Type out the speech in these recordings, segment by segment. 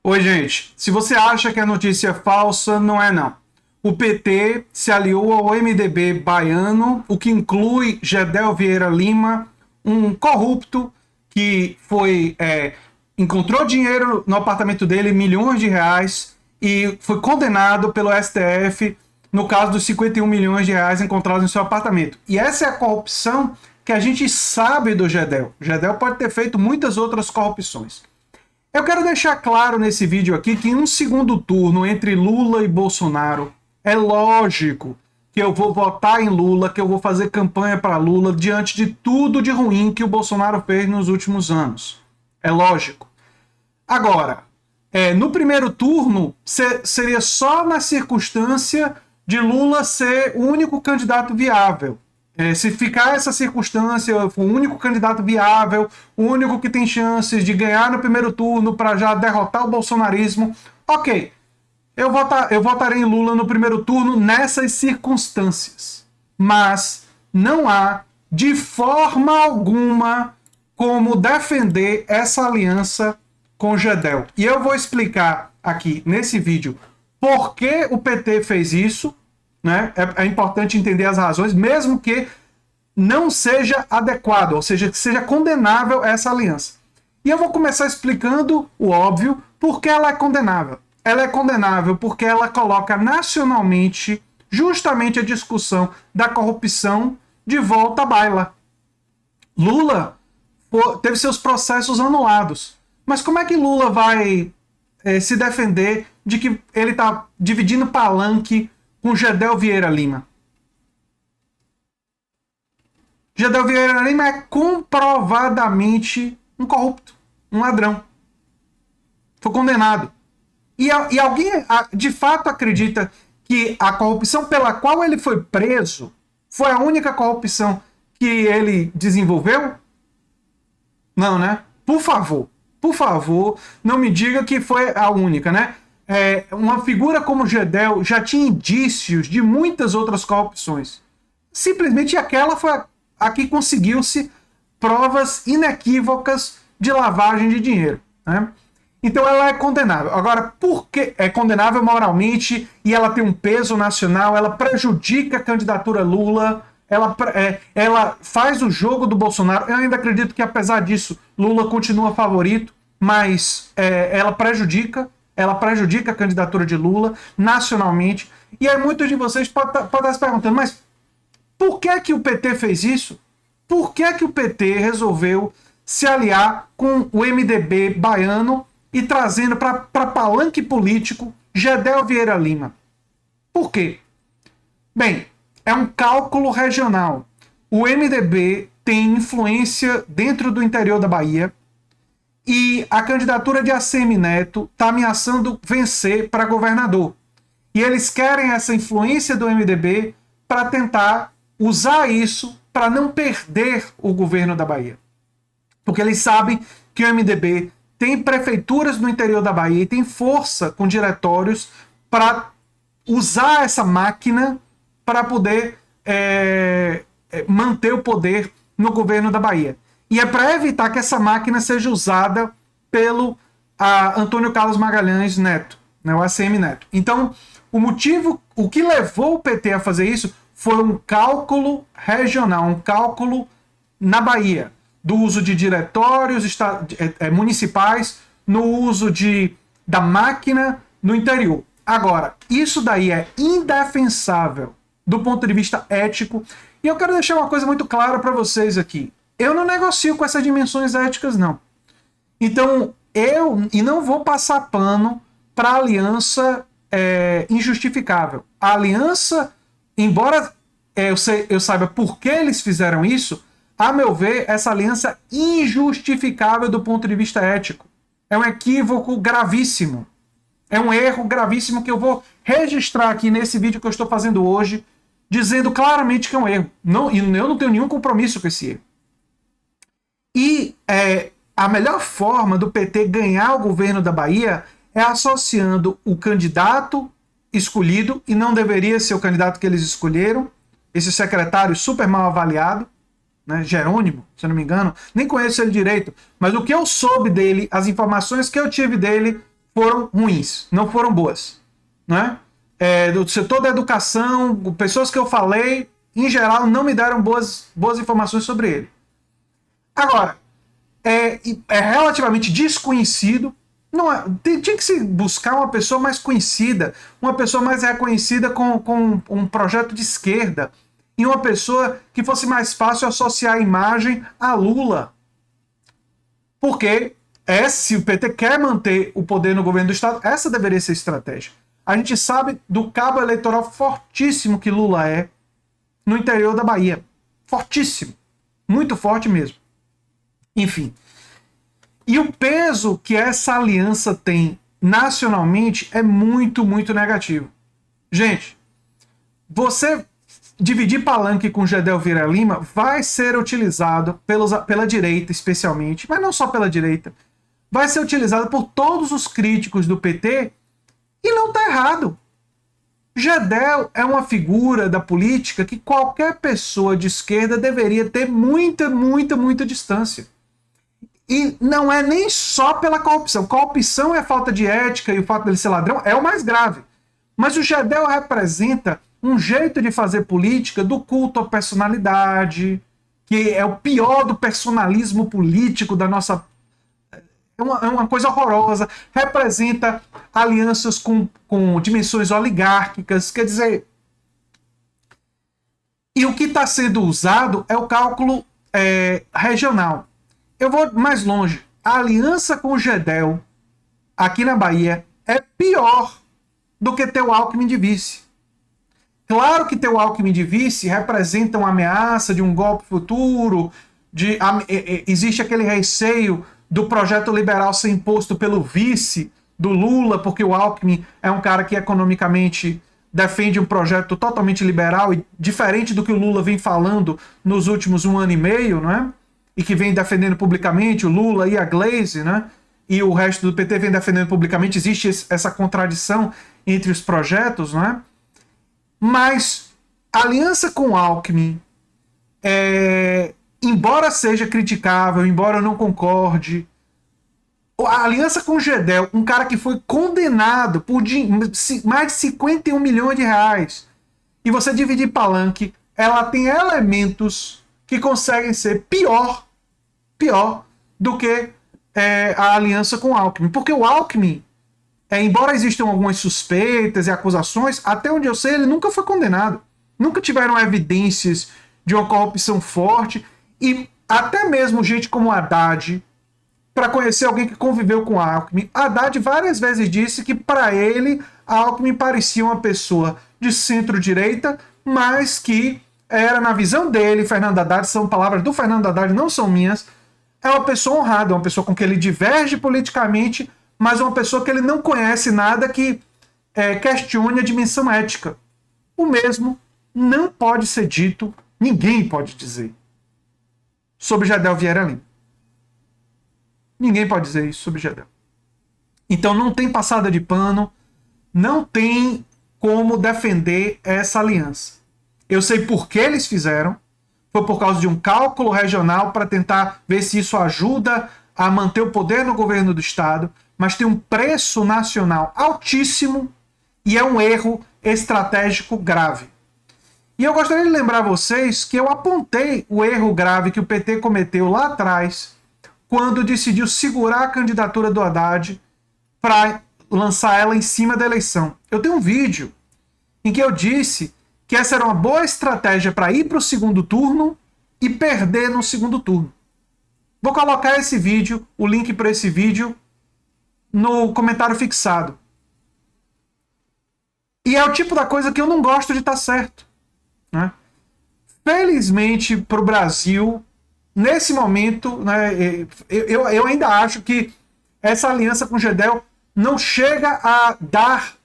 Oi, gente. Se você acha que a notícia é falsa, não é não. O PT se aliou ao MDB baiano, o que inclui Gedel Vieira Lima, um corrupto que encontrou dinheiro no apartamento dele, milhões de reais, e foi condenado pelo STF no caso dos 51 milhões de reais encontrados em seu apartamento. E essa é a corrupção que a gente sabe do Gedel. Gedel pode ter feito muitas outras corrupções. Eu quero deixar claro nesse vídeo aqui que em um segundo turno entre Lula e Bolsonaro, é lógico que eu vou votar em Lula, que eu vou fazer campanha para Lula diante de tudo de ruim que o Bolsonaro fez nos últimos anos. É lógico. Agora, no primeiro turno, seria só na circunstância de Lula ser o único candidato viável. Se ficar essa circunstância, for o único candidato viável, o único que tem chances de ganhar no primeiro turno para já derrotar o bolsonarismo, ok, eu votarei em Lula no primeiro turno nessas circunstâncias. Mas não há, de forma alguma, como defender essa aliança com Gedel. E eu vou explicar aqui nesse vídeo por que o PT fez isso. Né? É importante entender as razões, mesmo que não seja adequado, ou seja, que seja condenável essa aliança. E eu vou começar explicando o óbvio, por que ela é condenável. Ela é condenável porque ela coloca nacionalmente justamente a discussão da corrupção de volta à baila. Lula teve seus processos anulados. Mas como é que Lula vai se defender de que ele está dividindo palanque com Gedel Vieira Lima? Gedel Vieira Lima é comprovadamente um corrupto, um ladrão. Foi condenado. E alguém de fato acredita que a corrupção pela qual ele foi preso foi a única corrupção que ele desenvolveu? Não, né? Por favor, não me diga que foi a única, né? Uma figura como Gedel já tinha indícios de muitas outras corrupções. Simplesmente aquela foi a que conseguiu-se provas inequívocas de lavagem de dinheiro. Né? Então ela é condenável. Agora, por que é condenável moralmente e ela tem um peso nacional, ela prejudica a candidatura Lula, ela faz o jogo do Bolsonaro. Eu ainda acredito que, apesar disso, Lula continua favorito, mas ela prejudica a candidatura de Lula nacionalmente. E aí muitos de vocês podem estar se perguntando, mas por que o PT fez isso? Por que o PT resolveu se aliar com o MDB baiano e trazendo para palanque político Gedel Vieira Lima? Por quê? Bem, é um cálculo regional. O MDB tem influência dentro do interior da Bahia, e a candidatura de ACM Neto está ameaçando vencer para governador. E eles querem essa influência do MDB para tentar usar isso para não perder o governo da Bahia. Porque eles sabem que o MDB tem prefeituras no interior da Bahia e tem força com diretórios para usar essa máquina para poder manter o poder no governo da Bahia. E é para evitar que essa máquina seja usada pelo Antônio Carlos Magalhães Neto, né, o ACM Neto. Então, o que levou o PT a fazer isso foi um cálculo regional, um cálculo na Bahia, do uso de diretórios municipais, no uso da máquina no interior. Agora, isso daí é indefensável do ponto de vista ético, e eu quero deixar uma coisa muito clara para vocês aqui. Eu não negocio com essas dimensões éticas, não. Então, eu não vou passar pano para a aliança injustificável. A aliança, embora eu saiba por que eles fizeram isso, a meu ver, essa aliança é injustificável do ponto de vista ético. É um equívoco gravíssimo. É um erro gravíssimo que eu vou registrar aqui nesse vídeo que eu estou fazendo hoje, dizendo claramente que é um erro. E eu não tenho nenhum compromisso com esse erro. E a melhor forma do PT ganhar o governo da Bahia é associando o candidato escolhido, e não deveria ser o candidato que eles escolheram, esse secretário super mal avaliado, né, Jerônimo, se eu não me engano, nem conheço ele direito, mas o que eu soube dele, as informações que eu tive dele, foram ruins, não foram boas, né? Do setor da educação, pessoas que eu falei, em geral, não me deram boas informações sobre ele. Agora, é relativamente desconhecido. Não tinha que se buscar uma pessoa mais conhecida, uma pessoa mais reconhecida com um projeto de esquerda, e uma pessoa que fosse mais fácil associar a imagem a Lula. Porque se o PT quer manter o poder no governo do Estado, essa deveria ser a estratégia. A gente sabe do cabo eleitoral fortíssimo que Lula é no interior da Bahia. Fortíssimo. Muito forte mesmo. Enfim. E o peso que essa aliança tem nacionalmente é muito, muito negativo. Gente, você dividir palanque com Gedel Vieira Lima vai ser utilizado pela direita, especialmente, mas não só pela direita, vai ser utilizado por todos os críticos do PT e não está errado. Gedel é uma figura da política que qualquer pessoa de esquerda deveria ter muita, muita, muita distância. E não é nem só pela corrupção. Corrupção é falta de ética e o fato dele ser ladrão é o mais grave. Mas o Gedel representa um jeito de fazer política do culto à personalidade, que é o pior do personalismo político da nossa... É uma coisa horrorosa. Representa alianças com dimensões oligárquicas. Quer dizer... E o que está sendo usado é o cálculo regional. Eu vou mais longe. A aliança com o Gedel, aqui na Bahia, é pior do que ter o Alckmin de vice. Claro que ter o Alckmin de vice representa uma ameaça de um golpe futuro, existe aquele receio do projeto liberal ser imposto pelo vice do Lula, porque o Alckmin é um cara que economicamente defende um projeto totalmente liberal e diferente do que o Lula vem falando nos últimos 1 ano e meio, não é? E que vem defendendo publicamente, o Lula e a Glaze, né? E o resto do PT vem defendendo publicamente, existe essa contradição entre os projetos, né? Mas a aliança com o Alckmin, embora seja criticável, embora eu não concorde, a aliança com o Gedel, um cara que foi condenado por mais de 51 milhões de reais, e você dividir palanque, ela tem elementos que conseguem ser pior do que a aliança com o Alckmin. Porque o Alckmin, embora existam algumas suspeitas e acusações, até onde eu sei, ele nunca foi condenado. Nunca tiveram evidências de uma corrupção forte. E até mesmo gente como Haddad, para conhecer alguém que conviveu com Alckmin, Haddad várias vezes disse que para ele, Alckmin parecia uma pessoa de centro-direita, mas que era, na visão dele, Fernando Haddad, são palavras do Fernando Haddad, não são minhas, é uma pessoa honrada, uma pessoa com quem ele diverge politicamente, mas uma pessoa que ele não conhece nada que questione a dimensão ética. O mesmo não pode ser dito, ninguém pode dizer, sobre Gedel Vieira Lima. Ninguém pode dizer isso sobre Gedel. Então não tem passada de pano, não tem como defender essa aliança. Eu sei por que eles fizeram, foi por causa de um cálculo regional para tentar ver se isso ajuda a manter o poder no governo do Estado, mas tem um preço nacional altíssimo e é um erro estratégico grave. E eu gostaria de lembrar a vocês que eu apontei o erro grave que o PT cometeu lá atrás, quando decidiu segurar a candidatura do Haddad para lançar ela em cima da eleição. Eu tenho um vídeo em que eu disse que essa era uma boa estratégia para ir para o segundo turno e perder no segundo turno. Vou colocar esse vídeo, o link para esse vídeo, no comentário fixado. E é o tipo da coisa que eu não gosto de estar certo, né? Felizmente para o Brasil, nesse momento, né, eu ainda acho que essa aliança com o Gedel não chega a dar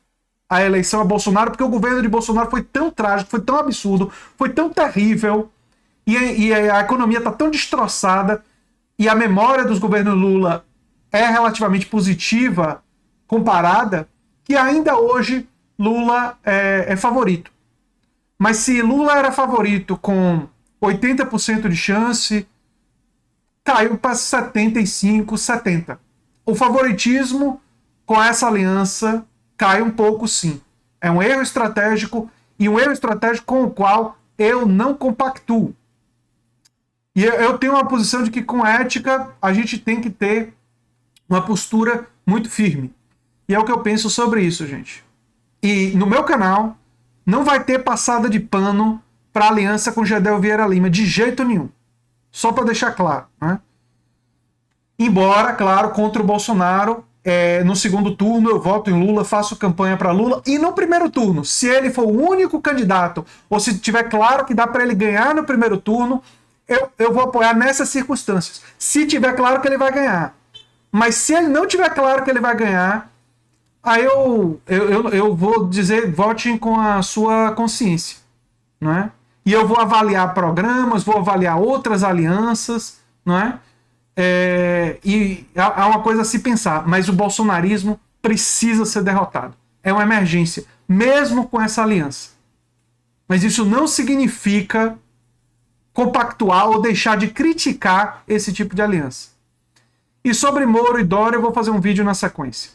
a eleição a Bolsonaro, porque o governo de Bolsonaro foi tão trágico, foi tão absurdo, foi tão terrível, e a economia está tão destroçada, e a memória dos governos Lula é relativamente positiva comparada, que ainda hoje Lula é favorito. Mas se Lula era favorito com 80% de chance, caiu para 75%, 70%. O favoritismo com essa aliança cai um pouco, sim. É um erro estratégico, e um erro estratégico com o qual eu não compactuo. E eu tenho uma posição de que com ética a gente tem que ter uma postura muito firme. E é o que eu penso sobre isso, gente. E no meu canal não vai ter passada de pano para aliança com Gedel Vieira Lima, de jeito nenhum. Só para deixar claro, né? Embora, claro, contra o Bolsonaro, no segundo turno eu voto em Lula, faço campanha para Lula. E no primeiro turno, se ele for o único candidato, ou se tiver claro que dá para ele ganhar no primeiro turno, eu vou apoiar nessas circunstâncias. Se tiver claro que ele vai ganhar. Mas se ele não tiver claro que ele vai ganhar, aí eu vou dizer, votem com a sua consciência, não é? E eu vou avaliar programas, vou avaliar outras alianças, não é? E há uma coisa a se pensar, mas o bolsonarismo precisa ser derrotado. É uma emergência, mesmo com essa aliança. Mas isso não significa compactuar ou deixar de criticar esse tipo de aliança. E sobre Moro e Dória eu vou fazer um vídeo na sequência.